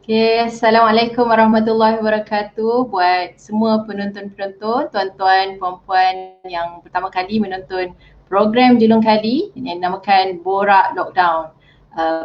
Okay, Assalamualaikum warahmatullahi wabarakatuh buat semua penonton-penonton, tuan-tuan, puan-puan yang pertama kali menonton program Julung Kali yang dinamakan Borak Lockdown.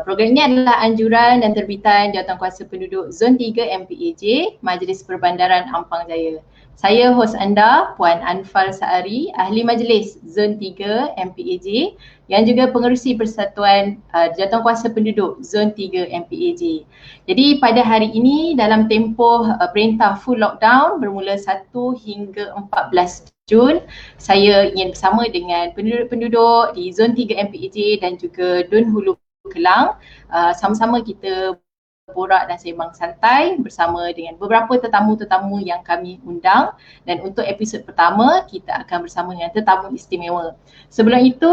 Program ini adalah anjuran dan terbitan Jawatankuasa Penduduk Zon 3 MPAJ, Majlis Perbandaran Ampang Jaya. Saya hos anda, Puan Anfal Saari, Ahli Majlis Zon 3 MPAJ yang juga pengerusi Persatuan Jawatankuasa Penduduk Zon 3 MPAJ. Jadi pada hari ini dalam tempoh perintah full lockdown bermula 1 hingga 14 Jun, saya ingin bersama dengan penduduk-penduduk di Zon 3 MPAJ dan juga Dun Hulu Kelang, sama-sama kita borak dan sembang santai bersama dengan beberapa tetamu-tetamu yang kami undang, dan untuk episod pertama kita akan bersama dengan tetamu istimewa. Sebelum itu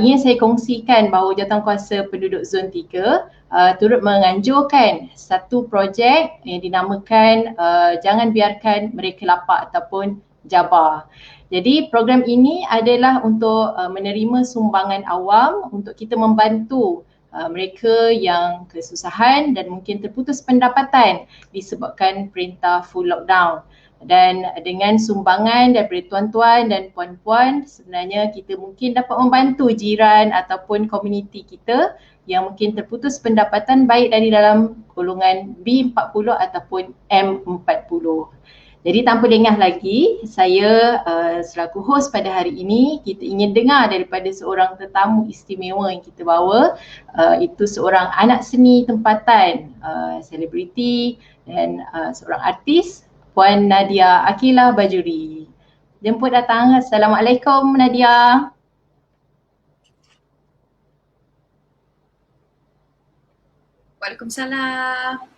ingin saya kongsikan bahawa Jawatankuasa Penduduk Zon 3 turut menganjurkan satu projek yang dinamakan Jangan Biarkan Mereka Lapak ataupun JABAR. Jadi program ini adalah untuk menerima sumbangan awam untuk kita membantu mereka yang kesusahan dan mungkin terputus pendapatan disebabkan perintah full lockdown. Dan dengan sumbangan daripada tuan-tuan dan puan-puan, sebenarnya kita mungkin dapat membantu jiran ataupun komuniti kita yang mungkin terputus pendapatan baik dari dalam golongan B40 ataupun M40. Jadi tanpa lengah lagi, saya selaku hos pada hari ini, kita ingin dengar daripada seorang tetamu istimewa yang kita bawa, itu seorang anak seni tempatan, selebriti dan seorang artis, Puan Nadia Akilah Bajuri. Jemput datang. Assalamualaikum Nadia. Waalaikumsalam.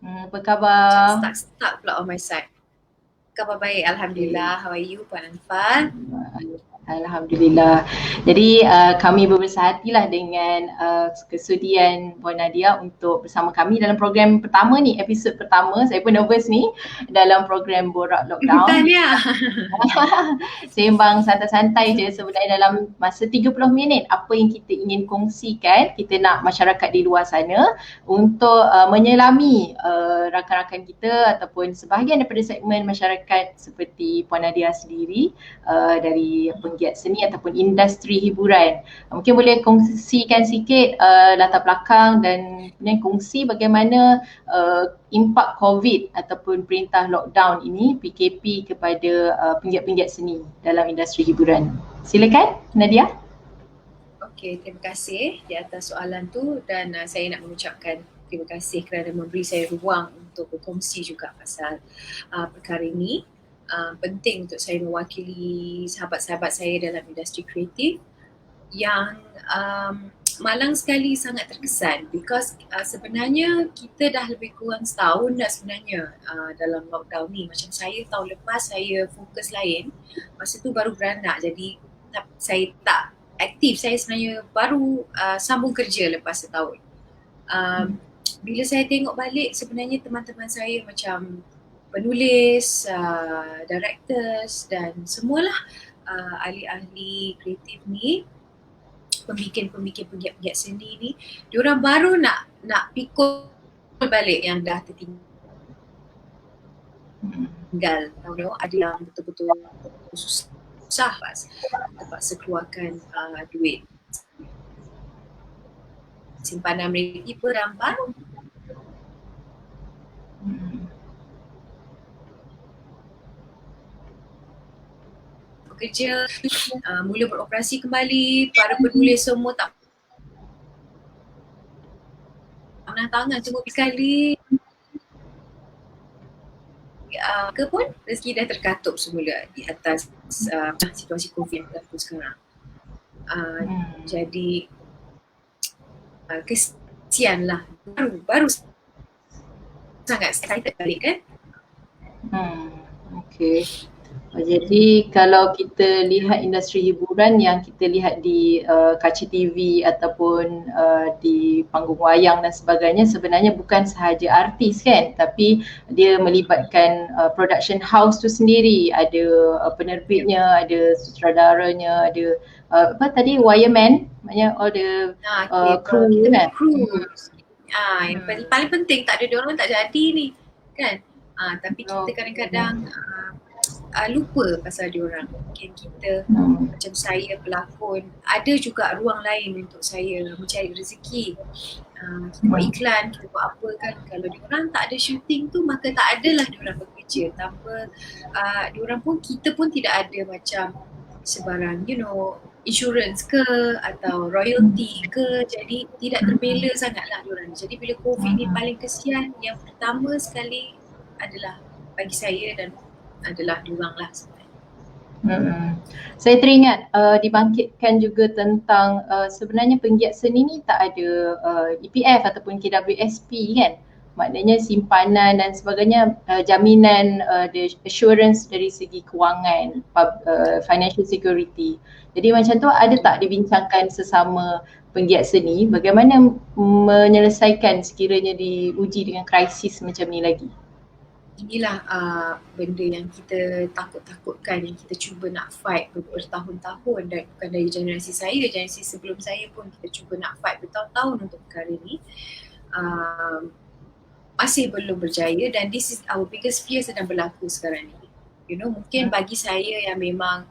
Apa khabar? Start pula on my side. Khabar baik, Alhamdulillah. How are you, Puan Anfal? Alhamdulillah. Jadi kami berbesar hatilah dengan kesudian Puan Nadia untuk bersama kami dalam program pertama ni, episod pertama. Saya pun nervous ni dalam program Borak Lockdown. Tanya. Sembang santai-santai je sebenarnya dalam masa 30 minit. Apa yang kita ingin kongsikan, kita nak masyarakat di luar sana untuk menyelami rakan-rakan kita ataupun sebahagian daripada segmen masyarakat seperti Puan Nadia sendiri dari penggiat seni ataupun industri hiburan. Mungkin boleh kongsikan sikit latar belakang dan kongsi bagaimana impak COVID ataupun perintah lockdown ini, PKP, kepada penggiat-penggiat seni dalam industri hiburan. Silakan Nadia. Okey, terima kasih di atas soalan tu, dan saya nak mengucapkan terima kasih kerana memberi saya ruang untuk berkongsi juga pasal perkara ini. Penting untuk saya mewakili sahabat-sahabat saya dalam industri kreatif yang malang sekali sangat terkesan because sebenarnya kita dah lebih kurang setahun dah sebenarnya dalam lockdown ni. Macam saya tahun lepas saya fokus lain, masa tu baru beranak, jadi saya tak aktif. Saya sebenarnya baru sambung kerja lepas setahun. Bila saya tengok balik, sebenarnya teman-teman saya macam penulis, directors dan semualah ahli-ahli kreatif ni, pembikin-pembikin penggiat-penggiat seni ni, diorang baru nak pikul balik yang dah tertinggal. Ada yang betul-betul susah terpaksa keluarkan duit simpanan mereka dan baru bekerja, mula beroperasi kembali. Para penulis semua tak pernah tangan cuma sekali. Ke pun rezeki dah terkatuk semula di atas situasi COVID yang berlaku sekarang. Jadi kesianlah, baru sangat excited balik kan. Okay. Jadi kalau kita lihat industri hiburan yang kita lihat di kaca TV ataupun di panggung wayang dan sebagainya, sebenarnya bukan sahaja artis kan, tapi dia melibatkan production house tu sendiri, ada penerbitnya, ada sutradaranya, ada apa tadi, wireman, maknanya all the crew kan. Yang paling penting tak ada diorang tak jadi ni kan. Tapi kita kadang-kadang lupa pasal diorang. Mungkin kita macam saya pelakon, ada juga ruang lain untuk saya mencari rezeki. Kita buat iklan, kita buat apa kan. Kalau diorang tak ada syuting tu, maka tak adalah diorang bekerja. Tanpa diorang pun, kita pun tidak ada macam sebarang insurance ke atau royalty ke, jadi tidak terbela sangatlah diorang. Jadi bila COVID ni paling kesian, yang pertama sekali adalah bagi saya dan adalah diorang lah sebenarnya. Saya teringat dibangkitkan juga tentang sebenarnya penggiat seni ni tak ada EPF ataupun KWSP kan. Maknanya simpanan dan sebagainya, jaminan the assurance dari segi kewangan, financial security. Jadi macam tu ada tak dibincangkan sesama penggiat seni bagaimana menyelesaikan sekiranya diuji dengan krisis macam ni lagi? Inilah benda yang kita takut-takutkan, yang kita cuba nak fight bertahun-tahun, dan bukan dari generasi saya, generasi sebelum saya pun kita cuba nak fight bertahun-tahun untuk perkara ni. Masih belum berjaya, dan this is our biggest fear sedang berlaku sekarang ni. Mungkin bagi saya yang memang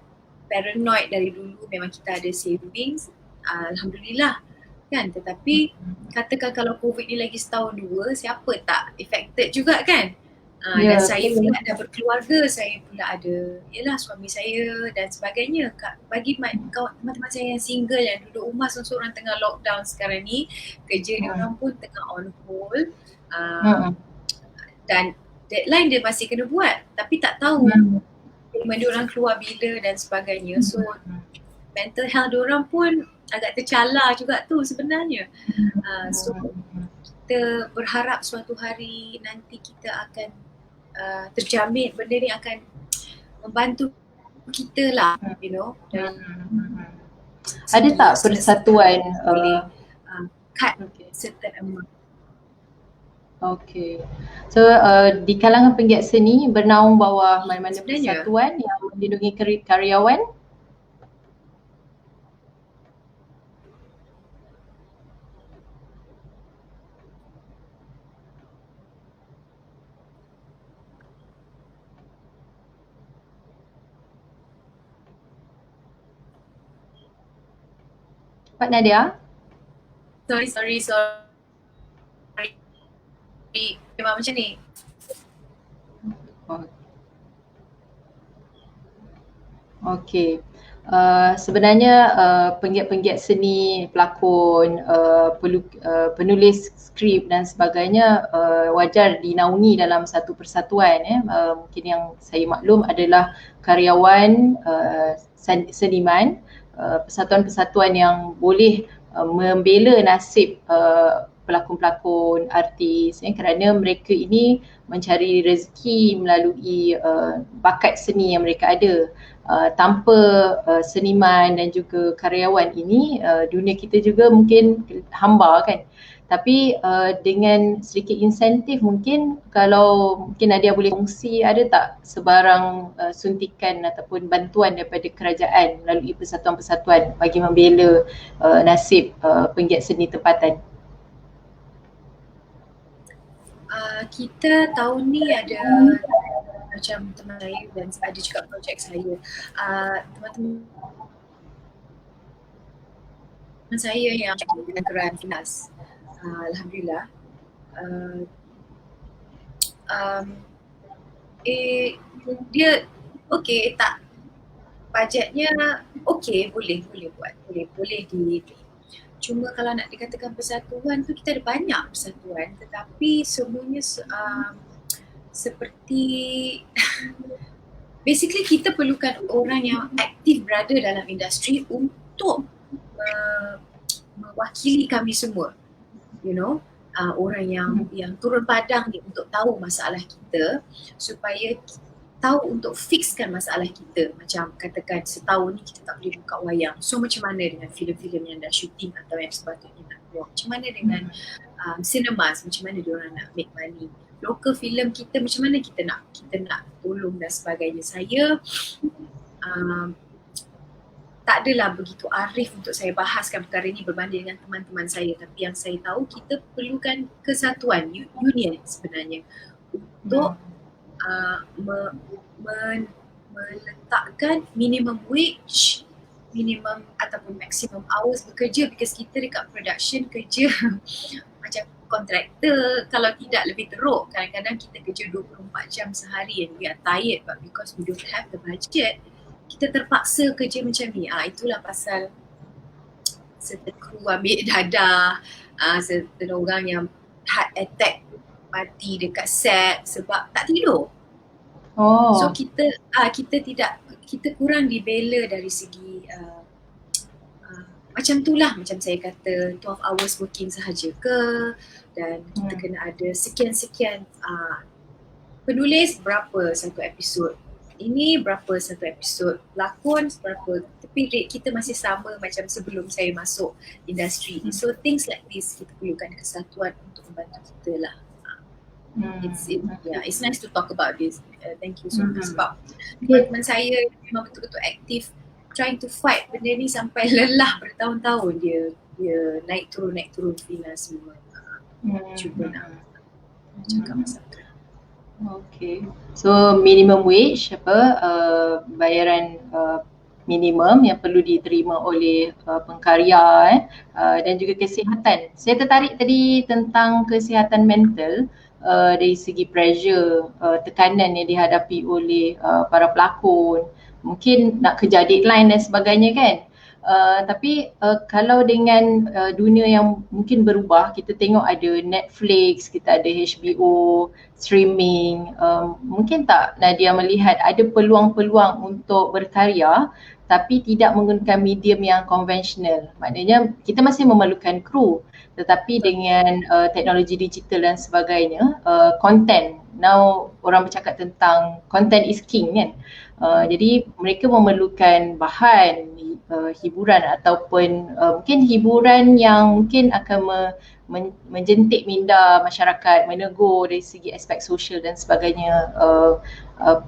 paranoid dari dulu, memang kita ada savings, Alhamdulillah kan. Tetapi katakan kalau COVID ni lagi setahun dua, siapa tak affected juga kan. Dan saya pula dah berkeluarga, saya pula ada suami saya dan sebagainya. Bagi teman-teman saya yang single, yang duduk rumah seorang-seorang tengah lockdown sekarang ni, kerja diorang pun tengah on hold. Dan deadline dia masih kena buat, tapi tak tahu payment diorang keluar bila dan sebagainya. So mental health diorang pun agak tercalar juga tu sebenarnya. So kita berharap suatu hari nanti kita akan terjamin benda ni akan membantu kita lah, Ada tak persatuan cut certain amount. Okay. So di kalangan penggiat seni bernaung bawah mana-mana persatuan yang melindungi karyawan? Pak Nadia? Sorry. Memang macam ni. Okay. Sebenarnya penggiat-penggiat seni, pelakon, penulis skrip dan sebagainya wajar dinaungi dalam satu persatuan. Mungkin yang saya maklum adalah karyawan, seniman, persatuan-persatuan yang boleh membela nasib pelakon-pelakon, artis, kerana mereka ini mencari rezeki melalui bakat seni yang mereka ada. Tanpa seniman dan juga karyawan ini, dunia kita juga mungkin hamba kan. Tapi dengan sedikit insentif, mungkin kalau mungkin Nadia boleh kongsi, ada tak sebarang suntikan ataupun bantuan daripada kerajaan melalui persatuan-persatuan bagi membela nasib penggiat seni tempatan? Kita tahun ni ada macam teman saya dan ada juga projek saya. Teman-teman saya yang dengan geran Finas, Alhamdulillah. Dia okey tak, bajetnya okey, boleh buat, boleh di. Cuma kalau nak dikatakan persatuan tu, kita ada banyak persatuan, tetapi semuanya seperti basically kita perlukan orang yang aktif berada dalam industri untuk mewakili kami semua, orang yang turun padang ni untuk tahu masalah kita, supaya tahu untuk fixkan masalah kita. Macam katakan setahun ni kita tak boleh buka wayang, so macam mana dengan filem-filem yang dah syuting atau yang sepatutnya nak keluar, macam mana dengan cinemas, macam mana diorang nak make money, local filem kita macam mana kita nak tolong dan sebagainya. Saya tak adalah begitu arif untuk saya bahaskan perkara ini berbanding dengan teman-teman saya, tapi yang saya tahu kita perlukan kesatuan, union sebenarnya untuk meletakkan minimum wage, minimum ataupun maximum hours bekerja, because kita dekat production kerja macam kontraktor, kalau tidak lebih teruk. Kadang-kadang kita kerja 24 jam sehari and we are tired, but because we don't have the budget, kita terpaksa kerja macam ni. Itulah pasal certain kru ambil dadah, certain orang yang heart attack mati dekat set sebab tak tidur. So kita kurang dibela dari segi macam itulah, macam saya kata 12 hours working sahaja ke, dan kita kena ada sekian-sekian penulis berapa satu episod, ini berapa satu episod, pelakon berapa, tapi rate kita masih sama macam sebelum saya masuk industri ni. So things like this kita perlukan kesatuan untuk membantu kita lah. It's nice to talk about this. Thank you so much. Sebab teman saya memang betul-betul aktif trying to fight benda ni sampai lelah bertahun-tahun dia naik turun freelance semua. Cuba nak cakap masalah. Okay. So minimum wage bayaran minimum yang perlu diterima oleh pengkarya dan juga kesihatan. Saya tertarik tadi tentang kesihatan mental dari segi pressure, tekanan yang dihadapi oleh para pelakon. Mungkin nak kejar deadline dan sebagainya kan. Tapi kalau dengan dunia yang mungkin berubah, kita tengok ada Netflix, kita ada HBO, streaming, mungkin tak Nadia melihat ada peluang-peluang untuk berkarya tapi tidak menggunakan medium yang konvensional. Maknanya kita masih memerlukan kru, tetapi dengan teknologi digital dan sebagainya, content, now orang bercakap tentang content is king kan. Jadi mereka memerlukan bahan hiburan ataupun mungkin hiburan yang mungkin akan menjentik minda masyarakat, menegur dari segi aspek sosial dan sebagainya,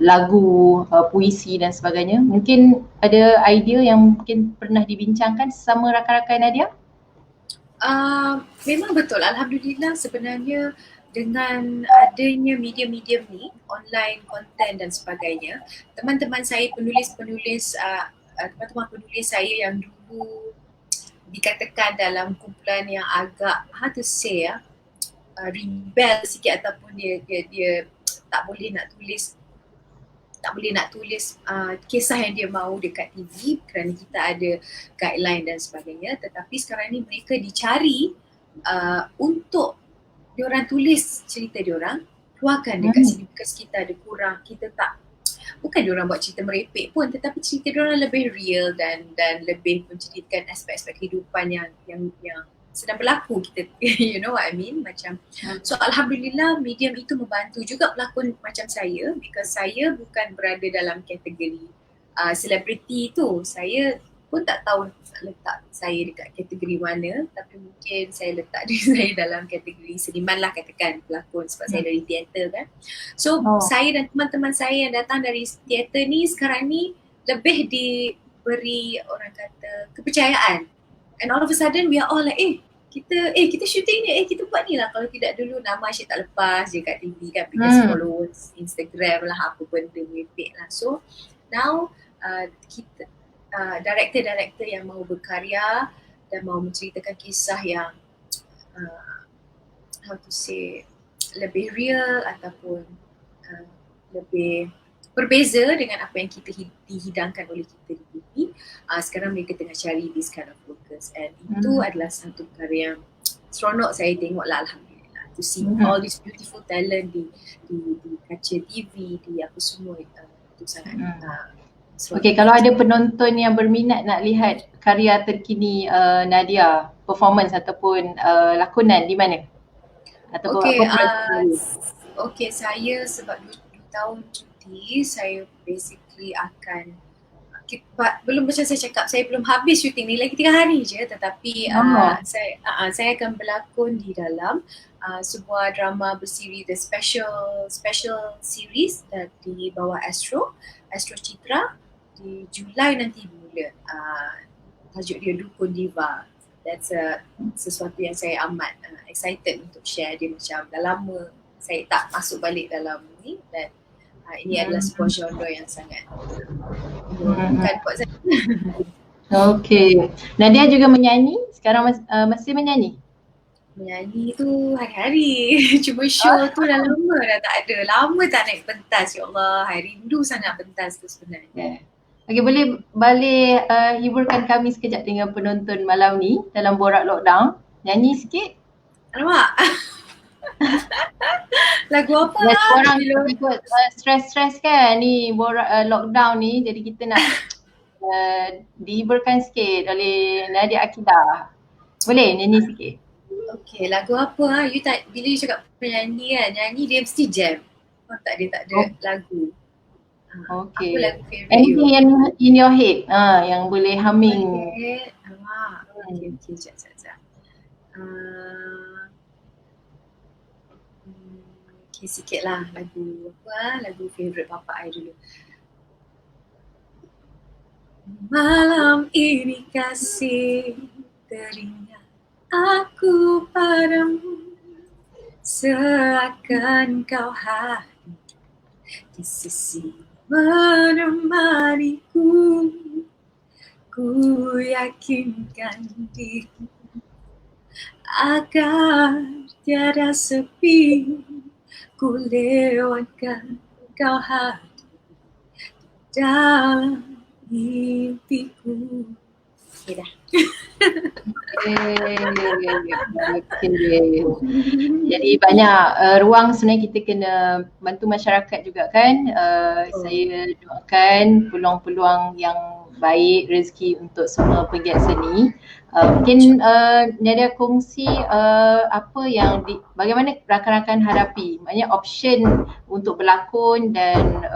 lagu, puisi dan sebagainya. Mungkin ada idea yang mungkin pernah dibincangkan sesama rakan-rakan Nadia? Memang betul, alhamdulillah sebenarnya dengan adanya medium-medium ni, online content dan sebagainya, teman-teman saya penulis-penulis saya yang dulu dikatakan dalam kumpulan yang agak rebel sikit ataupun dia tak boleh nak tulis kisah yang dia mahu dekat TV kerana kita ada guideline dan sebagainya, tetapi sekarang ni mereka dicari untuk diorang tulis cerita diorang, keluarkan dekat sini because kita ada kurang, kita tak, bukan diorang buat cerita merepek pun, tetapi cerita diorang lebih real dan lebih menceritakan aspek-aspek kehidupan yang sedang berlaku kita, you know what I mean, macam so alhamdulillah medium itu membantu juga pelakon macam saya, because saya bukan berada dalam kategori selebriti tu. Saya pun tak tahu letak saya dekat kategori mana, tapi mungkin saya letak diri saya dalam kategori seniman lah, katakan pelakon, sebab saya dari teater kan. So saya dan teman-teman saya yang datang dari teater ni sekarang ni lebih diberi orang kata kepercayaan, and all of a sudden we are all like kita shooting ni, kita buat ni lah. Kalau tidak dulu nama asyik tak lepas je kat TV kan, because followers Instagram lah, apa benda merepek lah. So now kita director-director yang mahu berkarya dan mahu menceritakan kisah yang lebih real ataupun lebih berbeza dengan apa yang kita dihidangkan oleh kita di TV. Sekarang mereka tengah cari this kind of workers, and itu adalah satu perkara yang seronok saya tengok lah, alhamdulillah, to see all this beautiful talent di kaca TV, di apa semua, itu sangat Okay, kalau ada penonton yang berminat nak lihat karya terkini Nadia, performance ataupun lakonan, di mana? Ataupun Okay, saya sebab 2 tahun cuti, saya basically akan belum, macam saya cakap, saya belum habis syuting ni, lagi 3 hari je, tetapi saya akan berlakon di dalam sebuah drama bersiri, the special series di bawah Astro Citra di Julai nanti popular. Tajuk dia Dukun Diva. That's sesuatu yang saya amat excited untuk share. Dia macam dah lama saya tak masuk balik dalam ni, dan ini adalah sebuah genre yang sangat bukan buat saya. Okay. Nadia juga menyanyi? Sekarang masih menyanyi? Menyanyi tu hari-hari. Cuma show tu dah lama dah tak ada. Lama tak naik pentas. Ya Allah, rindu sangat pentas tu sebenarnya. Yeah. Okay, boleh hiburkan kami sekejap dengan penonton malam ni dalam Borak Lockdown. Nyanyi sikit. Alamak. Lagu apa lah? Korang ikut stress kan ni Borak Lockdown ni, jadi kita nak dihiburkan sikit oleh Nadia Akidah. Boleh nyanyi sikit? Okay, lagu apa You tak, bila you cakap penyanyi kan, nyanyi dia mesti jam. Tak ada lagu. Okay. Apa lagu favourite Anything you? in your head, yang boleh humming. Okay, sekejap. Okay, sikit lah lagu apa, lagu favourite bapa I dulu. Malam ini kasih teringat aku padamu, seakan kau hadir di sisi menemaniku. Ku yakinkan diriku agar tiada sepi, ku lewatkan kau hadir dalam mimpiku. Okay dah. Okay. Jadi banyak ruang sebenarnya kita kena bantu masyarakat juga kan. Saya doakan peluang-peluang yang baik, rezeki untuk semua pegiat seni. Mungkin Nadia kongsi apa yang bagaimana rakan-rakan hadapi, maknanya option untuk berlakon dan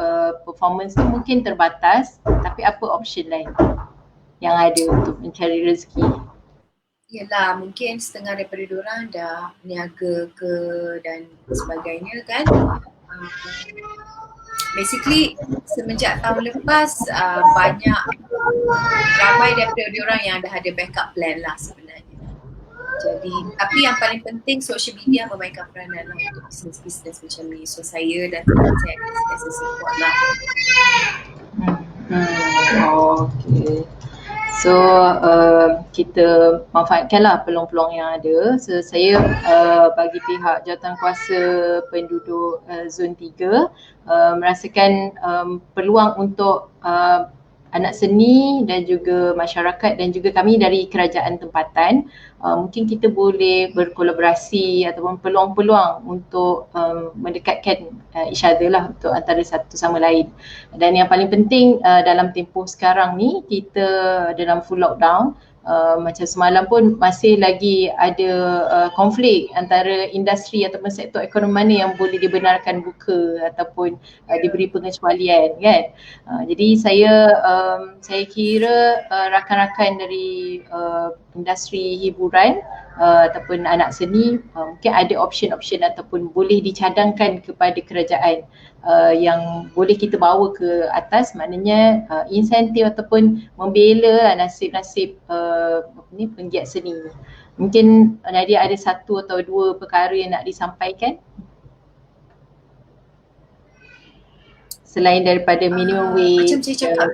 performance tu mungkin terbatas, tapi apa option lain yang ada untuk mencari rezeki? Yelah, mungkin setengah daripada diorang dah niaga ke dan sebagainya kan. Basically semenjak tahun lepas banyak ramai daripada diorang yang dah ada backup plan lah sebenarnya. Jadi tapi yang paling penting social media memainkan peranan lah untuk bisnes-bisnes macam ni. So saya dan teman saya as a support lah. Okay. So kita manfaatkanlah peluang-peluang yang ada. So saya bagi pihak jawatankuasa penduduk zon 3 merasakan peluang untuk anak seni dan juga masyarakat dan juga kami dari kerajaan tempatan, mungkin kita boleh berkolaborasi ataupun peluang-peluang untuk mendekatkan each other lah untuk antara satu sama lain. Dan yang paling penting dalam tempoh sekarang ni kita dalam full lockdown, macam semalam pun masih lagi ada konflik antara industri ataupun sektor ekonomi mana yang boleh dibenarkan buka ataupun diberi pengecualian kan. Jadi saya kira rakan-rakan dari industri hiburan ataupun anak seni mungkin ada option-option ataupun boleh dicadangkan kepada kerajaan yang boleh kita bawa ke atas, maknanya insentif ataupun membela nasib-nasib penggiat seni. Mungkin Nadia ada satu atau dua perkara yang nak disampaikan selain daripada minimum wage. Macam saya cakap,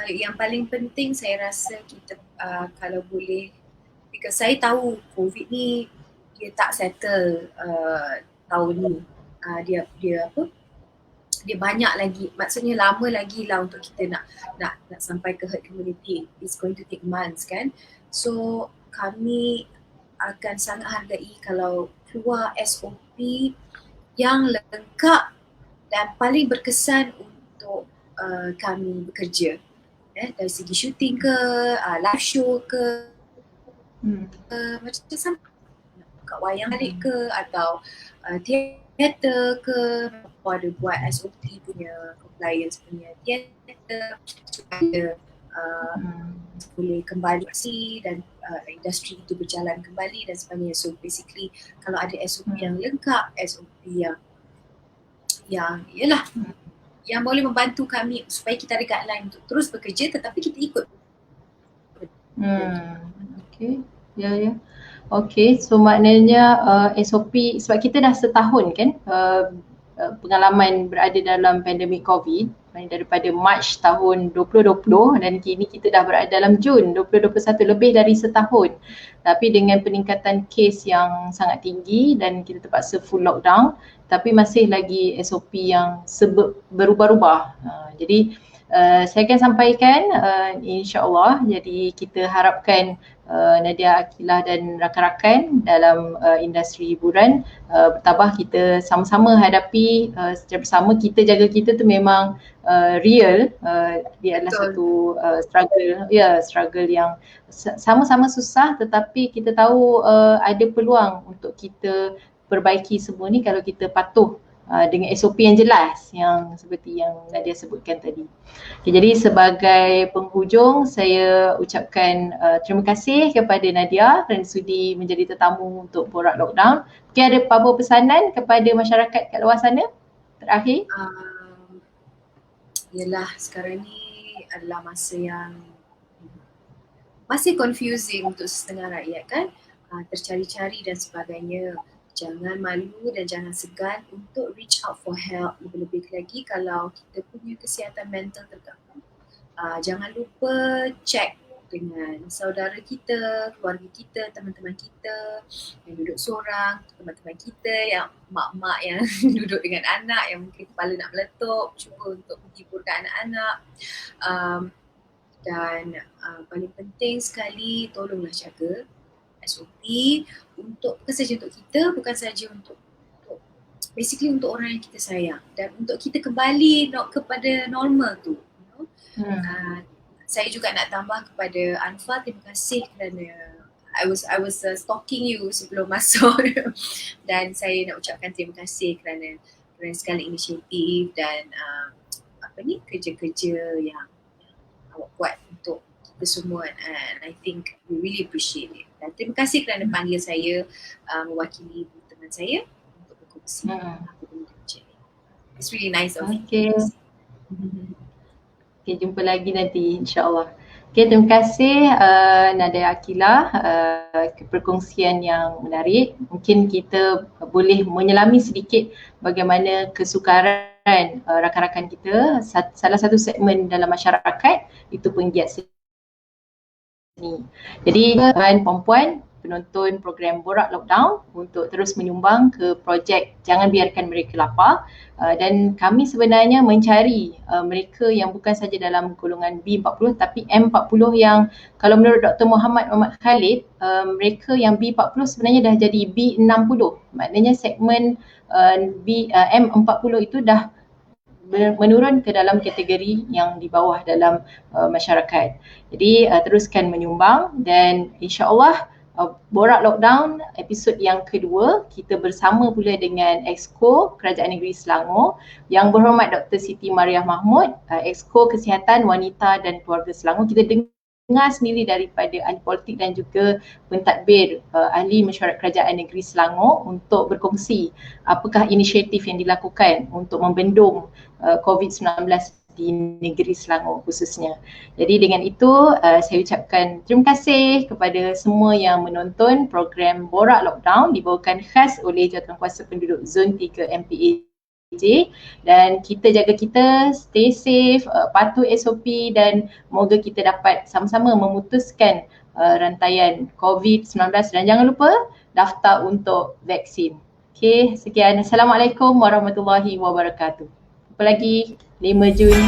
yang paling penting saya rasa kita kalau boleh, because saya tahu COVID ni dia tak settle tahun ni, dia banyak lagi, maksudnya lama lagi lah untuk kita nak sampai ke herd immunity. It's going to take months kan. So kami akan sangat hargai kalau keluar SOP yang lengkap dan paling berkesan untuk kami bekerja, dari segi syuting ke, live show ke, macam kat wayang balik ke, atau teater ke, ada buat SOP punya compliance punya teater supaya boleh kembali dan industri itu berjalan kembali dan sebagainya. So basically kalau ada SOP yang lengkap, SOP yang yalah yang boleh membantu kami supaya kita ada guideline untuk terus bekerja tetapi kita ikut. Okay. Ya. Okay, so maknanya SOP, sebab kita dah setahun kan pengalaman berada dalam pandemik COVID daripada Mac tahun 2020 dan kini kita dah berada dalam Jun 2021, lebih dari setahun. Tapi dengan peningkatan kes yang sangat tinggi dan kita terpaksa full lockdown, tapi masih lagi SOP yang berubah-ubah. Jadi saya akan sampaikan insya-Allah. Jadi kita harapkan Nadia Akilah dan rakan-rakan dalam industri hiburan bertabah, kita sama-sama hadapi secara bersama. Kita jaga kita tu memang real, dia adalah satu struggle yang sama-sama susah, tetapi kita tahu ada peluang untuk kita perbaiki semua ni kalau kita patuh dengan SOP yang jelas yang seperti yang Nadia sebutkan tadi. Okay, jadi sebagai penghujung, saya ucapkan terima kasih kepada Nadia kerana sudi menjadi tetamu untuk Borak Lockdown. Mungkin ada apa-apa pesanan kepada masyarakat kat luar sana terakhir? Yalah, sekarang ni adalah masa yang masih confusing untuk setengah rakyat kan, tercari-cari dan sebagainya. Jangan malu dan jangan segan untuk reach out for help, lebih-lebih lagi kalau kita punya kesihatan mental terganggu. Jangan lupa check dengan saudara kita, keluarga kita, teman-teman kita yang duduk seorang, teman-teman kita yang mak-mak yang duduk dengan anak yang mungkin kepala nak meletup, cuba untuk menghiburkan anak-anak. Dan paling penting sekali, tolonglah jaga SOP bukan saja untuk kita, bukan saja untuk basically untuk orang yang kita sayang dan untuk kita kembali kepada normal tu. Saya juga nak tambah kepada Anfa, terima kasih kerana I was stalking you sebelum masuk dan saya nak ucapkan terima kasih kerana segala inisiatif dan kerja-kerja yang awak buat untuk kita semua, and I think we really appreciate it. Dan terima kasih kerana panggil saya mewakili teman saya untuk berkongsi apa benda kerja. It's really nice of you. Okay, jumpa lagi nanti insya-Allah. Okay, terima kasih Nadia Akilah perkongsian yang menarik. Mungkin kita boleh menyelami sedikit bagaimana kesukaran rakan-rakan kita. Salah satu segmen dalam masyarakat itu penggiat seni. Jadi puan-puan penonton program Borak Lockdown untuk terus menyumbang ke projek Jangan Biarkan Mereka Lapar, dan kami sebenarnya mencari mereka yang bukan saja dalam golongan B40 tapi M40 yang kalau menurut Dr. Muhammad Khalid, mereka yang B40 sebenarnya dah jadi B60. Maknanya segmen M40 itu dah menurun ke dalam kategori yang di bawah dalam masyarakat. Jadi teruskan menyumbang dan insya-Allah Borak Lockdown episod yang kedua kita bersama pula dengan Exco Kerajaan Negeri Selangor, Yang Berhormat Dr. Siti Mariah Mahmud, Exco Kesihatan Wanita dan Keluarga Selangor. Kita dengar sendiri daripada ahli politik dan juga pentadbir ahli mesyuarat Kerajaan Negeri Selangor untuk berkongsi apakah inisiatif yang dilakukan untuk membendung COVID-19 di negeri Selangor khususnya. Jadi dengan itu saya ucapkan terima kasih kepada semua yang menonton program Borak Lockdown dibawakan khas oleh Jawatankuasa Penduduk Zon 3 MPAJ, dan kita jaga kita, stay safe, patuh SOP dan moga kita dapat sama-sama memutuskan rantaian COVID-19 dan jangan lupa daftar untuk vaksin. Okay, sekian. Assalamualaikum warahmatullahi wabarakatuh. Jumpa lagi 5 Jun.